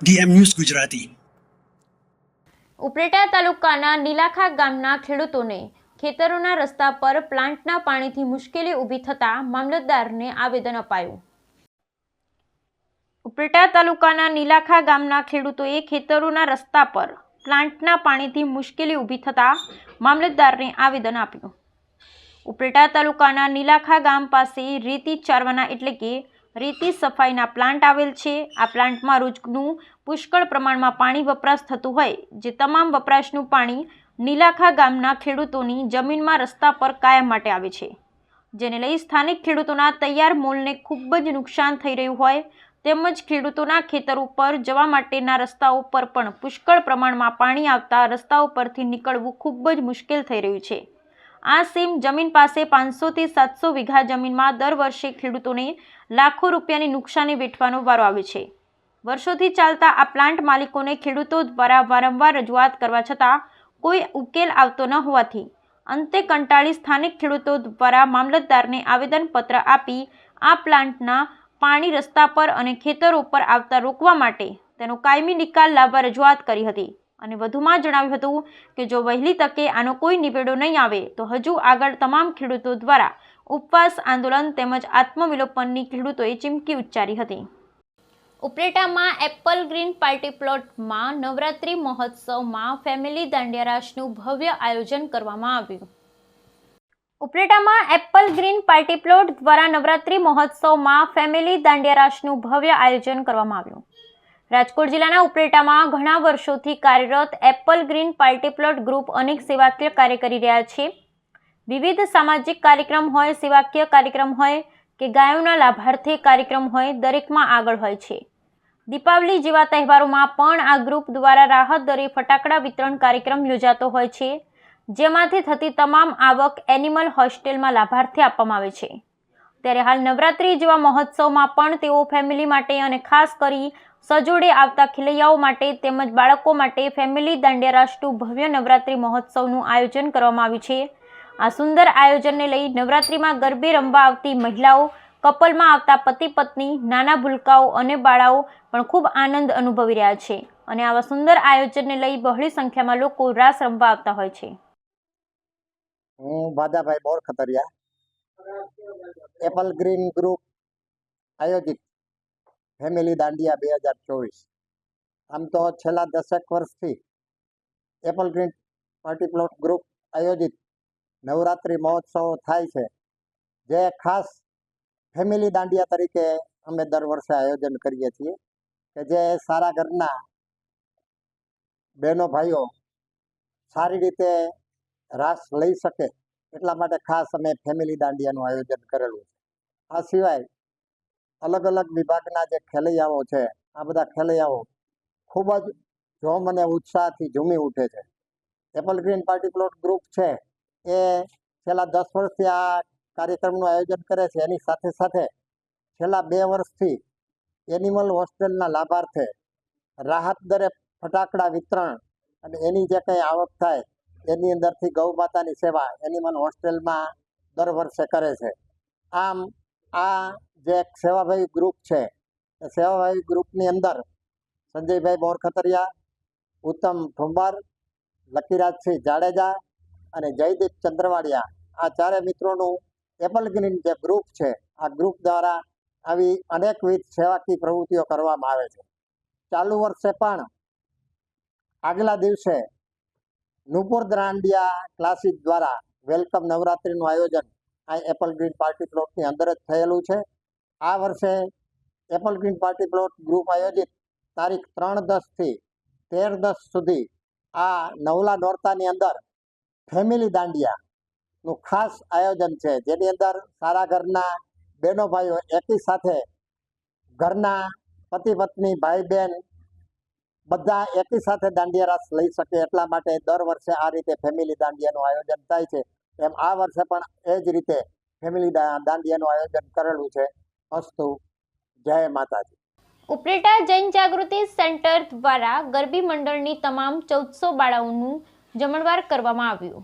DM news Gujarati. Upleta તાલુકાના નીલાખા ગામના ખેડૂતોને ખેતરોના રસ્તા પર પ્લાન્ટના પાણીથી મુશ્કેલી ઊભી થતા મામલતદારને આવેદન અપાયું। ઉપલેટા તાલુકાના નીલાખા ગામના ખેડૂતોએ ખેતરોના રસ્તા પર પ્લાન્ટના પાણીથી મુશ્કેલી ઊભી થતા મામલતદારને આવેદન આપ્યું। ઉપલેટા તાલુકાના નીલાખા ગામ પાસે રેતી ચારવાના એટલે કે રેતી સફાઈના પ્લાન્ટ આવેલ છે। આ પ્લાન્ટમાં રોજનું પુષ્કળ પ્રમાણમાં પાણી વપરાશ થતું હોય, જે તમામ વપરાશનું પાણી નીલાખા ગામના ખેડૂતોની જમીનમાં રસ્તા પર કાયમ માટે આવે છે, જેને લઈ સ્થાનિક ખેડૂતોના તૈયાર મોલને ખૂબ જ નુકસાન થઈ રહ્યું હોય તેમજ ખેડૂતોના ખેતર ઉપર જવા માટેના રસ્તાઓ પર પણ પુષ્કળ પ્રમાણમાં પાણી આવતા રસ્તાઓ પરથી નીકળવું ખૂબ જ મુશ્કેલ થઈ રહ્યું છે। આ સીમ જમીન પાસે 500 થી 700 વીઘા જમીનમાં દર વર્ષે ખેડૂતોને લાખો રૂપિયાની નુકસાની વેઠવાનો વારો આવે છે। વર્ષોથી ચાલતા આ પ્લાન્ટ માલિકોને ખેડૂતો દ્વારા વારંવાર રજૂઆત કરવા છતાં કોઈ ઉકેલ આવતો ન હોવાથી અંતે કંટાળી સ્થાનિક ખેડૂતો દ્વારા મામલતદારને આવેદનપત્ર આપી આ પ્લાન્ટના પાણી રસ્તા પર અને ખેતરો પર આવતા રોકવા માટે તેનો કાયમી નિકાલ લાવવા રજૂઆત કરી હતી અને વધુમાં જણાવ્યું હતું કે જો વહેલી તકે આનો કોઈ નિવેડો નહીં આવે તો હજુ આગળ તમામ ખેડૂતો દ્વારા ઉપવાસ આંદોલન તેમજ આત્મવિલોપનની ખેડૂતોએ ચીમકી ઉચ્ચારી હતી। ઉપલેટામાં એપલ ગ્રીન પાર્ટી પ્લોટમાં નવરાત્રી મહોત્સવમાં ફેમિલી દાંડિયા રાસનું ભવ્ય આયોજન કરવામાં આવ્યું। ઉપલેટામાં એપલ ગ્રીન પાર્ટી પ્લોટ દ્વારા નવરાત્રી મહોત્સવમાં ફેમિલી દાંડિયા રાસનું ભવ્ય આયોજન કરવામાં આવ્યું। રાજકોટ જિલ્લાના ઉપલેટામાં ઘણા વર્ષોથી કાર્યરત Apple green party plot group અનેક સેવાકીય કાર્ય કરી રહ્યા છે। વિવિધ સામાજિક કાર્યક્રમ હોય, સેવાકીય કાર્યક્રમ હોય કે ગાયોના લાભાર્થે કાર્યક્રમ હોય, દરેકમાં આગળ હોય છે। દીપાવલી જેવા તહેવારોમાં પણ આ ગ્રુપ દ્વારા રાહત દરે ફટાકડા વિતરણ કાર્યક્રમ યોજાતો હોય છે, જેમાંથી થતી તમામ આવક એનિમલ હોસ્ટેલમાં લાભાર્થે આપવામાં આવે છે। ત્યારે હાલ નવરાત્રી જેવા મહોત્સવમાં પણ તેઓ ફેમિલી માટે અને ખાસ કરી સજોડે આવતા ખેલૈયાઓ માટે તેમજ બાળકો માટે ફેમિલી દાંડિયા રાસનું ભવ્ય નવરાત્રી મહોત્સવનું આયોજન કરવામાં આવ્યું છે। આ સુંદર આયોજનને લઈ નવરાત્રીમાં ગરબે રમવા આવતી મહિલાઓ, કપલમાં આવતા પતિ પત્ની, નાના ભૂલકાઓ અને બાળાઓ પણ ખૂબ આનંદ અનુભવી રહ્યા છે અને આવા સુંદર આયોજનને લઈ બહોળી સંખ્યામાં લોકો રાસ રમવા આવતા હોય છે। હું બાદાભાઈ બોરખતરિયા, એપલ ગ્રીન ગ્રુપ આયોજિત ફેમિલી દાંડિયા 2024। આમ તો છેલ્લા 10 વર્ષથી Apple green party plot group આયોજિત નવરાત્રિ મહોત્સવ થાય છે, જે ખાસ ફેમિલી દાંડિયા તરીકે અમે દર વર્ષે આયોજન કરીએ છીએ કે જે સારા ઘરના બહેનો ભાઈઓ સારી રીતે રાસ લઈ શકે એટલા માટે ખાસ અમે ફેમિલી દાંડિયાનું આયોજન કરેલું છે। આ સિવાય અલગ અલગ વિભાગના જે ખેલૈયાઓ છે, આ બધા ખેલૈયાઓ ખૂબ જ જોમ અને ઉત્સાહથી ઝૂમી ઉઠે છે। Apple green party plot group છે એ છેલ્લા 10 વર્ષથી આ કાર્યક્રમનું આયોજન કરે છે। એની સાથે સાથે છેલ્લા 2 વર્ષથી એનિમલ હોસ્ટેલના લાભાર્થે રાહત દરે ફટાકડા વિતરણ અને એની જે કંઈ આવક થાય એની અંદરથી ગૌ માતાની સેવા એનિમલ હોસ્ટેલમાં દર વર્ષે કરે છે। આમ આ જે એક સેવાભાવી ગ્રુપ છે એ સેવાભાવી ગ્રુપની અંદર સંજયભાઈ બોરખતરિયા, ઉત્તમ ઠુંબર, લકીરાજસિંહ જાડેજા અને જયદીપ ચંદ્રવાડિયા, આ ચારે મિત્રોનું એપલ ગ્રીન જે ગ્રુપ છે આ ગ્રુપ દ્વારા આવી અનેકવિધ સેવાકીય પ્રવૃત્તિઓ કરવામાં આવે છે। ચાલુ વર્ષે પણ આગલા દિવસે નુપુર દાંડિયા ક્લાસીસ દ્વારા વેલકમ નવરાત્રિનું આયોજન આ એપલ ગ્રીન પાર્ટી પ્લોટની અંદર જ થયેલું છે। આ વર્ષે Apple green party plot group આયોજિત તારીખ 3/10 થી 13/10 સુધી આ નવલા નોરતાની અંદર ફેમિલી દાંડિયાનું ખાસ આયોજન છે, જેની અંદર સારા ઘરના બહેનો ભાઈઓ એકી સાથે ઘરના પતિ પત્ની, ભાઈ બહેન બધા એકી સાથે દાંડિયા રાસ લઈ શકે એટલા માટે દર વર્ષે આ રીતે ફેમિલી દાંડિયાનું આયોજન થાય છે। એમ આ વર્ષે પણ એ જ રીતે ફેમિલી દાંડિયાનું આયોજન કરેલું છે। અસ્તુ, જય માતાજી। ઉપલેટા જૈન જાગૃતિ સેન્ટર દ્વારા ગરબી મંડળની તમામ 1400 બાળાઓનું જમણવાર કરવામાં આવ્યું।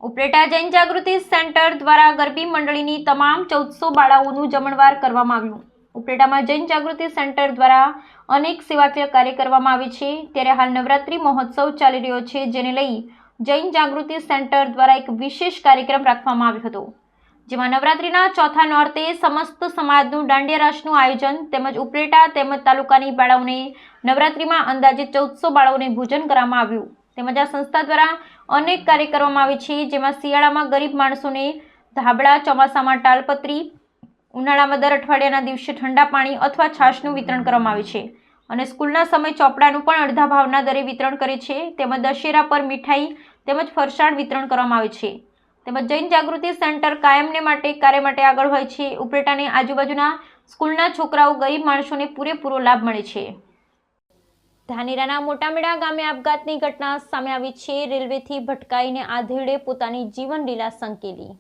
ઉપલેટા જૈન જાગૃતિ સેન્ટર દ્વારા ગરબી મંડળીની તમામ 1400 બાળાઓનું જમણવાર કરવામાં આવ્યું। ઉપલેટામાં જૈન જાગૃતિ સેન્ટર દ્વારા અનેક સેવાકીય કાર્ય કરવામાં આવે છે, ત્યારે હાલ નવરાત્રિ મહોત્સવ ચાલી રહ્યો છે, જેને લઈ જૈન જાગૃતિ સેન્ટર દ્વારા એક વિશેષ કાર્યક્રમ રાખવામાં આવ્યો હતો, જેમાં નવરાત્રિના ચોથા નોરતે સમસ્ત સમાજનું દાંડિયા રાસનું આયોજન તેમજ ઉપલેટા તેમજ તાલુકાની બાળાઓને નવરાત્રિમાં અંદાજે 1400 બાળાઓને ભોજન કરવામાં આવ્યું. તેમજ આ સંસ્થા દ્વારા અનેક કાર્ય કરવામાં આવે છે, જેમાં શિયાળામાં ગરીબ માણસોને ધાબળા, ચોમાસામાં તાલપત્રી, ઉનાળામાં દર અઠવાડિયાના દિવસે ઠંડા પાણી અથવા છાશનું વિતરણ કરવામાં આવે છે અને સ્કૂલના સમય ચોપડાનું પણ અડધા ભાવના દરે વિતરણ કરે છે. તેમજ દશેરા પર મીઠાઈ તેમજ ફરસાણ વિતરણ કરવામાં આવે છે. તેમજ જૈન જાગૃતિ સેન્ટર કાયમને માટે કાર્ય માટે આગળ હોય છે. ઉપલેટાની આજુબાજુના સ્કૂલના છોકરાઓ ગરીબ માણસોને પૂરેપૂરો લાભ મળે છે. ધાનેરાના મોટામેડા ગામે આપઘાતની ઘટના સામે આવી છે. રેલવેથી ભટકાઈને આધેડે પોતાની જીવન લીલા સંકેલી.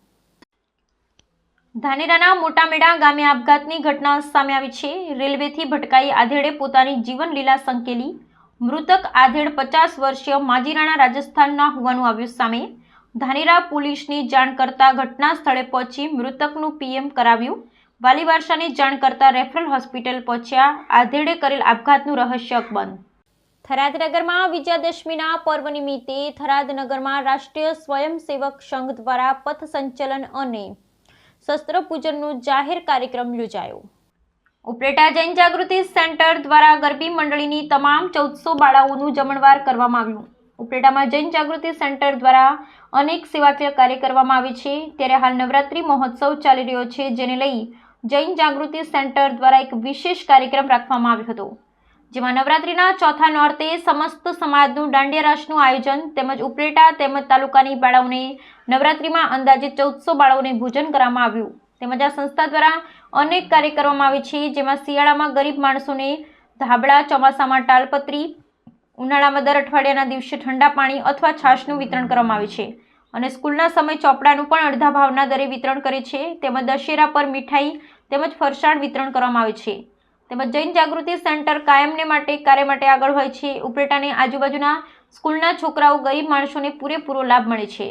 ધાનેરાના મોટામેડા ગામે આપઘાતની ઘટના સામે આવી છે. રેલવેથી ભટકાઈ આધેડે પોતાની જીવન લીલા સંકેલી. મૃતક આધેડ 50 વર્ષીય માજીરાણા રાજસ્થાનના હોવાનું આવ્યું સામે. ધાનેરા પોલીસની જાણ કરતા ઘટના સ્થળે પહોંચી મૃતકનું પીએમ કરાવ્યું. વાલી વારસાની જાણ કરતા રેફરલ હોસ્પિટલ પહોંચ્યા. આધેડે કરેલ આપઘાતનું રહસ્ય અકબંધ. થરાદ નગરમાં વિજયાદશમીના પર્વ નિમિત્તે થરાદ નગરમાં રાષ્ટ્રીય સ્વયંસેવક સંઘ દ્વારા પથ સંચલન અને શસ્ત્ર પૂજનનો જાહેર કાર્યક્રમ યોજાયો. ઉપલેટા જૈન જાગૃતિ સેન્ટર દ્વારા ગરબી મંડળીની તમામ 1400 બાળાઓનું જમણવાર કરવામાં આવ્યું. ઉપલેટામાં જૈન જાગૃતિ સેન્ટર દ્વારા અનેક સેવાકીય કાર્ય કરવામાં આવે છે, ત્યારે હાલ નવરાત્રિ મહોત્સવ ચાલી રહ્યો છે, જેને લઈ જૈન જાગૃતિ સેન્ટર દ્વારા એક વિશેષ કાર્યક્રમ રાખવામાં આવ્યો હતો, જેમાં નવરાત્રિના ચોથા નોરતે સમસ્ત સમાજનું દાંડિયા રાસનું આયોજન તેમજ ઉપલેટા તેમજ તાલુકાની બાળાઓને નવરાત્રિમાં અંદાજે 1400 બાળાઓને ભોજન કરવામાં આવ્યું. તેમજ આ સંસ્થા દ્વારા અનેક કાર્ય કરવામાં આવે છે, જેમાં શિયાળામાં ગરીબ માણસોને ધાબળા, ચોમાસામાં તાલપત્રી, ઉનાળામાં દર અઠવાડિયાના દિવસે ઠંડા પાણી અથવા છાશનું વિતરણ કરવામાં આવે છે અને સ્કૂલના સમય ચોપડાનું પણ અડધા ભાવના દરે વિતરણ કરે છે. તેમજ દશેરા પર મીઠાઈ તેમજ ફરસાણ વિતરણ કરવામાં આવે છે. તેમજ જૈન જાગૃતિ સેન્ટર કાયમને માટે કાર્ય માટે આગળ હોય છે. ઉપલેટાની આજુબાજુના સ્કૂલના છોકરાઓ ગરીબ માણસોને પૂરેપૂરો લાભ મળે છે.